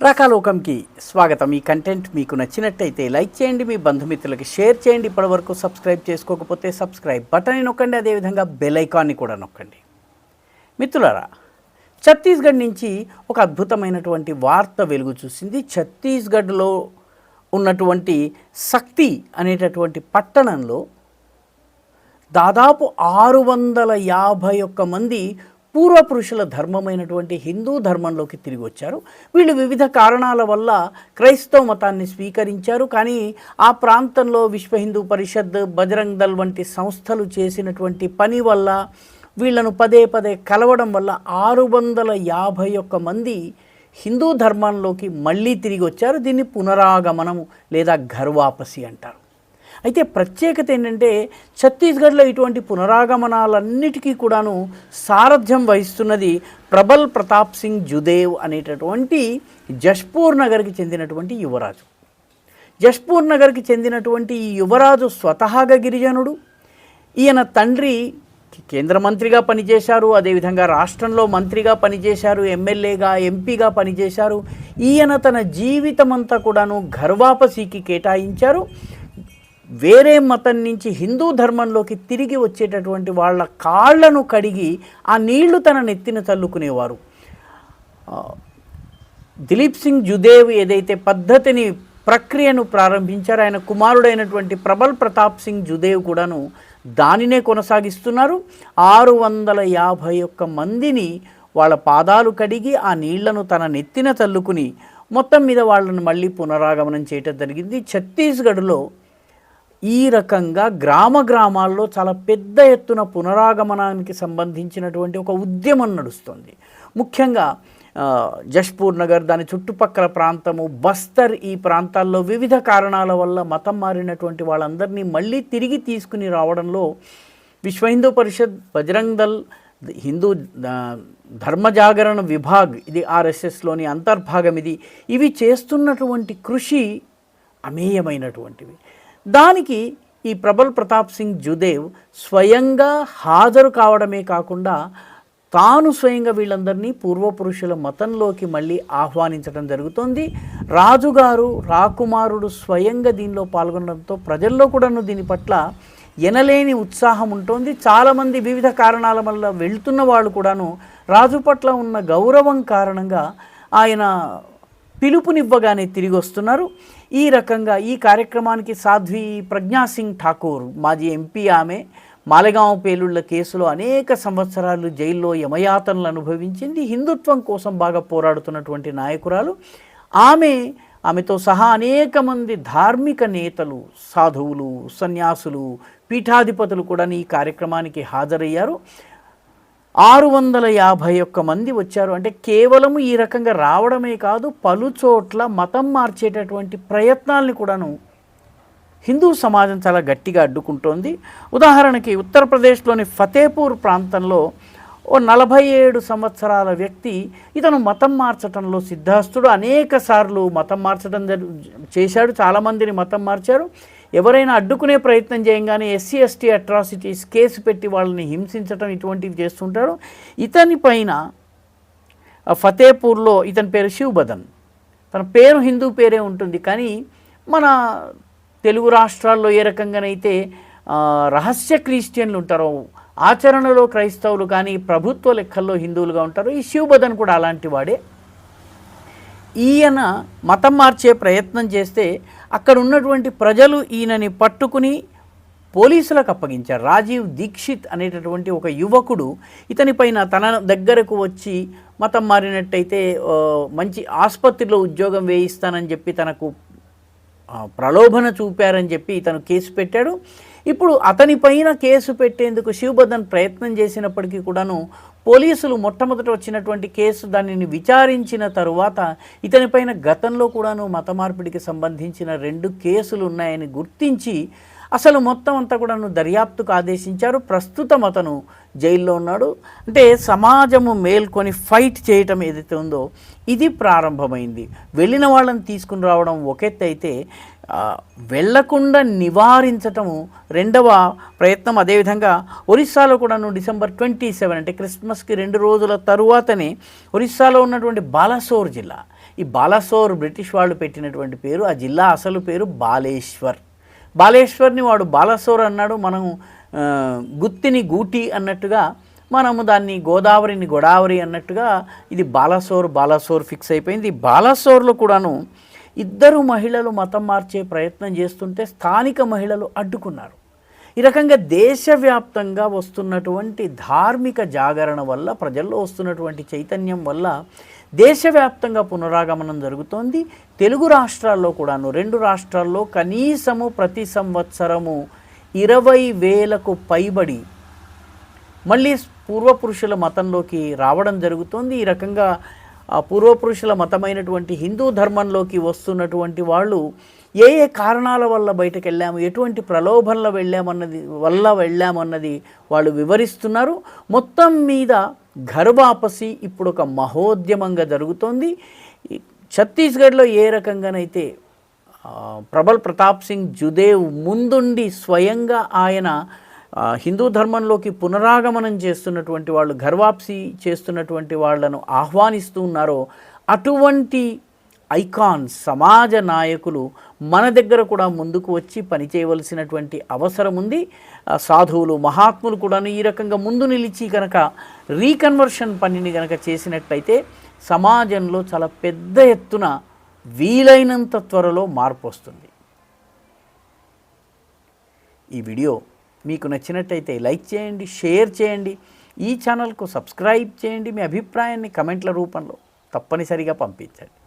రాకాలోకంకి స్వాగతం. ఈ కంటెంట్ మీకు నచ్చినట్టయితే లైక్ చేయండి, మీ బంధుమిత్రులకి షేర్ చేయండి. ఇప్పటివరకు సబ్స్క్రైబ్ చేసుకోకపోతే సబ్స్క్రైబ్ బటన్ని నొక్కండి, అదేవిధంగా బెల్ ఐకాన్ని కూడా నొక్కండి. మిత్రులారా, ఛత్తీస్గఢ్ నుంచి ఒక అద్భుతమైనటువంటి వార్త వెలుగు చూసింది. ఛత్తీస్గఢ్లో ఉన్నటువంటి శక్తి అనేటటువంటి పట్టణంలో దాదాపు 651 మంది పూర్వపురుషుల ధర్మమైనటువంటి హిందూ ధర్మంలోకి తిరిగి వచ్చారు. వీళ్ళు వివిధ కారణాల వల్ల క్రైస్తవ మతాన్ని స్వీకరించారు. కానీ ఆ ప్రాంతంలో విశ్వ హిందూ పరిషత్, బజరంగ్ దళ్ వంటి సంస్థలు చేసినటువంటి పని వల్ల, వీళ్లను పదే పదే కలవడం వల్ల 651 మంది హిందూ ధర్మంలోకి మళ్ళీ తిరిగి వచ్చారు. దీన్ని పునరాగమనము లేదా ఘర్ వాపసి అంటారు. అయితే ప్రత్యేకత ఏంటంటే, ఛత్తీస్గఢ్లో ఇటువంటి పునరాగమనాలన్నిటికీ కూడాను సారథ్యం వహిస్తున్నది ప్రబల్ ప్రతాప్ సింగ్ జుదేవ్ అనేటటువంటి జష్పూర్ నగర్కి చెందినటువంటి యువరాజు. జష్పూర్ నగర్కి చెందినటువంటి ఈ యువరాజు స్వతహాగా గిరిజనుడు. ఈయన తండ్రి కేంద్ర మంత్రిగా పనిచేశారు, అదేవిధంగా రాష్ట్రంలో మంత్రిగా పనిచేశారు, ఎమ్మెల్యేగా, ఎంపీగా పనిచేశారు. ఈయన తన జీవితమంతా కూడాను ఘర్వాపసీకి కేటాయించారు. వేరే మతం నుంచి హిందూ ధర్మంలోకి తిరిగి వచ్చేటటువంటి వాళ్ళ కాళ్లను కడిగి ఆ నీళ్లు తన నెత్తిన చల్లుకునేవారు. దిలీప్ సింగ్ జుదేవ్ ఏదైతే పద్ధతిని, ప్రక్రియను ప్రారంభించారో, ఆయన కుమారుడైనటువంటి ప్రబల్ ప్రతాప్ సింగ్ జుదేవ్ కూడాను దానినే కొనసాగిస్తున్నారు. 651 మందిని వాళ్ళ పాదాలు కడిగి ఆ నీళ్లను తన నెత్తిన చల్లుకుని మొత్తం మీద వాళ్ళను మళ్ళీ పునరాగమనం చేయటం జరిగింది. ఛత్తీస్గఢ్లో ఈ రకంగా గ్రామాల్లో చాలా పెద్ద ఎత్తున పునరాగమనానికి సంబంధించినటువంటి ఒక ఉద్యమం నడుస్తుంది. ముఖ్యంగా జష్పూర్ నగర్, దాని చుట్టుపక్కల ప్రాంతము, బస్తర్, ఈ ప్రాంతాల్లో వివిధ కారణాల వల్ల మతం మారినటువంటి వాళ్ళందరినీ మళ్ళీ తిరిగి తీసుకుని రావడంలో విశ్వ హిందూ పరిషత్, బజరంగ్ దళ్, హిందూ ధర్మ జాగరణ విభాగ్, ఇది ఆర్ఎస్ఎస్లోని అంతర్భాగం, ఇవి చేస్తున్నటువంటి కృషి అమేయమైనటువంటివి. దానికి ఈ ప్రబల్ ప్రతాప్ సింగ్ జుదేవ్ స్వయంగా హాజరు కావడమే కాకుండా తాను స్వయంగా వీళ్ళందరినీ పూర్వపురుషుల మతంలోకి మళ్ళీ ఆహ్వానించడం జరుగుతుంది. రాజుగారు, రాకుమారుడు స్వయంగా దీనిలో పాల్గొనడంతో ప్రజల్లో కూడాను దీని పట్ల ఎనలేని ఉత్సాహం ఉంటుంది. చాలామంది వివిధ కారణాల వల్ల వెళ్తున్న వాళ్ళు కూడాను రాజు పట్ల ఉన్న గౌరవం కారణంగా ఆయన పిలుపునివ్వగానే తిరిగి వస్తున్నారు. ఈ రకంగా ఈ కార్యక్రమానికి సాధ్వి ప్రజ్ఞాసింగ్ ఠాకూర్, మాజీ ఎంపీ, ఆమె మాలెగాంవ్ పేలుళ్ల కేసులో అనేక సంవత్సరాలు జైల్లో యమయాతనలు అనుభవించింది. హిందుత్వం కోసం బాగా పోరాడుతున్నటువంటి నాయకురాలు ఆమెతో సహా అనేక మంది ధార్మిక నేతలు, సాధువులు, సన్యాసులు, పీఠాధిపతులు కూడా ఈ కార్యక్రమానికి హాజరయ్యారు. 651 మంది వచ్చారు. అంటే కేవలం ఈ రకంగా రావడమే కాదు, పలుచోట్ల మతం మార్చేటటువంటి ప్రయత్నాల్ని కూడాను హిందూ సమాజం చాలా గట్టిగా అడ్డుకుంటోంది. ఉదాహరణకి ఉత్తరప్రదేశ్లోని ఫతేపూర్ ప్రాంతంలో ఓ 47 సంవత్సరాల వ్యక్తి, ఇతను మతం మార్చడంలో సిద్ధాస్తుడు. అనేక సార్లు మతం మార్చడం చేశాడు, చాలామందిని మతం మార్చారు. ఎవరైనా అడ్డుకునే ప్రయత్నం చేయగానే SC ST అట్రాసిటీస్ కేసు పెట్టి వాళ్ళని హింసించడం, ఇటువంటివి చేస్తుంటారు. ఇతని పైన ఫతేపూర్లో, ఇతని పేరు శివబదన్, తన పేరు హిందూ పేరే ఉంటుంది. కానీ మన తెలుగు రాష్ట్రాల్లో ఏ రకంగానైతే రహస్య క్రిస్టియన్లు ఉంటారో, ఆచరణలో క్రైస్తవులు కానీ ప్రభుత్వ లెక్కల్లో హిందువులుగా ఉంటారు, ఈ శివబదన్ కూడా అలాంటి వాడే. ఈయన మతం మార్చే ప్రయత్నం చేస్తే అక్కడ ఉన్నటువంటి ప్రజలు ఈయనని పట్టుకుని పోలీసులకు అప్పగించారు. రాజీవ్ దీక్షిత్ అనేటటువంటి ఒక యువకుడు ఇతనిపైన తన దగ్గరకు వచ్చి మతం మారినట్టయితే మంచి ఆసుపత్రిలో ఉద్యోగం వేయిస్తానని చెప్పి తనకు ప్రలోభన చూపారని చెప్పి ఇతను కేసు పెట్టాడు. ఇప్పుడు అతనిపైన కేసు పెట్టేందుకు శివబదన్ ప్రయత్నం చేసినప్పటికీ కూడాను పోలీసులు మొట్టమొదట వచ్చినటువంటి కేసు దానిని విచారించిన తరువాత ఇతనిపైన గతంలో కూడాను మత మార్పిడికి సంబంధించిన 2 కేసులు ఉన్నాయని గుర్తించి అసలు మొత్తం అంతా కూడాను దర్యాప్తుకు ఆదేశించారు. ప్రస్తుతం అతను జైల్లో ఉన్నాడు. అంటే సమాజము మేల్కొని ఫైట్ చేయటం ఏదైతే ఉందో ఇది ప్రారంభమైంది. వెళ్ళిన వాళ్ళని తీసుకుని రావడం ఒక ఎత్తు అయితే, వెళ్లకుండా నివారించటము రెండవ ప్రయత్నం. అదేవిధంగా ఒరిస్సాలో కూడాను డిసెంబర్ 27 అంటే క్రిస్మస్కి 2 రోజుల తరువాతనే ఒరిస్సాలో ఉన్నటువంటి బాలసోర్ జిల్లా, ఈ బాలసోర్ బ్రిటిష్ వాళ్ళు పెట్టినటువంటి పేరు. ఆ జిల్లా అసలు పేరు బాలేశ్వర్. బాలేశ్వర్ని వాడు బాలసోర్ అన్నాడు. మనం గుత్తిని గూటి అన్నట్టుగా, మనము దాన్ని గోదావరిని గోదావరి అన్నట్టుగా ఇది బాలసోర్ ఫిక్స్ అయిపోయింది. ఈ బాలసోర్లో కూడాను ఇద్దరు మహిళలు మతం మార్చే ప్రయత్నం చేస్తుంటే స్థానిక మహిళలు అడ్డుకున్నారు. ఈ రకంగా దేశవ్యాప్తంగా వస్తున్నటువంటి ధార్మిక జాగరణ వల్ల, ప్రజల్లో వస్తున్నటువంటి చైతన్యం వల్ల దేశవ్యాప్తంగా పునరాగమనం జరుగుతోంది. తెలుగు రాష్ట్రాల్లో కూడాను, 2 రాష్ట్రాల్లో కనీసము ప్రతి సంవత్సరము 20,000కు పైబడి మళ్ళీ పూర్వపురుషుల మతంలోకి రావడం జరుగుతోంది. ఈ రకంగా ఆ పూర్వపురుషుల మతమైనటువంటి హిందూ ధర్మంలోకి వస్తున్నటువంటి వాళ్ళు ఏ ఏ కారణాల వల్ల బయటకు వెళ్ళాము, ఎటువంటి ప్రలోభంలో వెళ్ళామన్నది వాళ్ళు వివరిస్తున్నారు. మొత్తం మీద ఘర్ వాపసి ఇప్పుడు ఒక మహోద్యమంగా జరుగుతోంది. ఛత్తీస్గఢ్లో ఏ రకంగానైతే ప్రబల్ ప్రతాప్ సింగ్ జుదేవ్ ముందుండి స్వయంగా ఆయన హిందూ ధర్మంలోకి పునరాగమనం చేస్తున్నటువంటి వాళ్ళు, ఘర్వాప్సీ చేస్తున్నటువంటి వాళ్ళను ఆహ్వానిస్తూ ఉన్నారో, అటువంటి ఐకాన్స్, సమాజ నాయకులు మన దగ్గర కూడా ముందుకు వచ్చి పనిచేయవలసినటువంటి అవసరం ఉంది. సాధువులు, మహాత్ములు కూడా ఈ రకంగా ముందు నిలిచి కనుక రీకన్వర్షన్ పనిని కనుక చేసినట్లయితే సమాజంలో చాలా పెద్ద ఎత్తున వీలైనంత త్వరలో మార్పు వస్తుంది. ఈ వీడియో మీకు నచ్చినట్టయితే లైక్ చేయండి, షేర్ చేయండి, ఈ ఛానల్కు సబ్స్క్రైబ్ చేయండి. మీ అభిప్రాయాన్ని కమెంట్ల రూపంలో తప్పనిసరిగా పంపించండి.